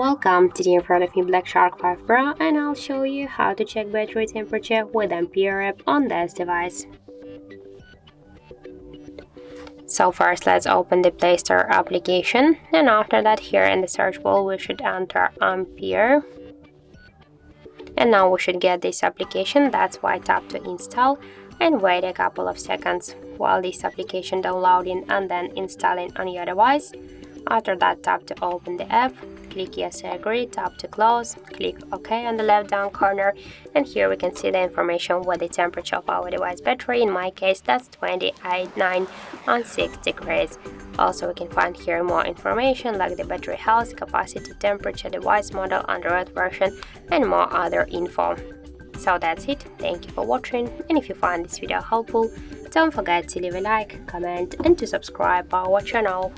Welcome to the in front of me Black Shark 5 Pro, and I'll show you how to check battery temperature with Ampere app on this device. So first let's open the Play Store application, and after that here in the search bar we should enter Ampere. And now we should get this application, that's why tap to install and wait a couple of seconds while this application downloading and then installing on your device. After that, tap to open the app, click yes I agree, tap to close, click OK on the left down corner, and here we can see the information with the temperature of our device battery. In my case that's 28.9 degrees. Also we can find here more information like the battery health, capacity, temperature, device model, Android version, and more other info. So that's it, thank you for watching, and if you find this video helpful, don't forget to leave a like, comment and to subscribe our channel.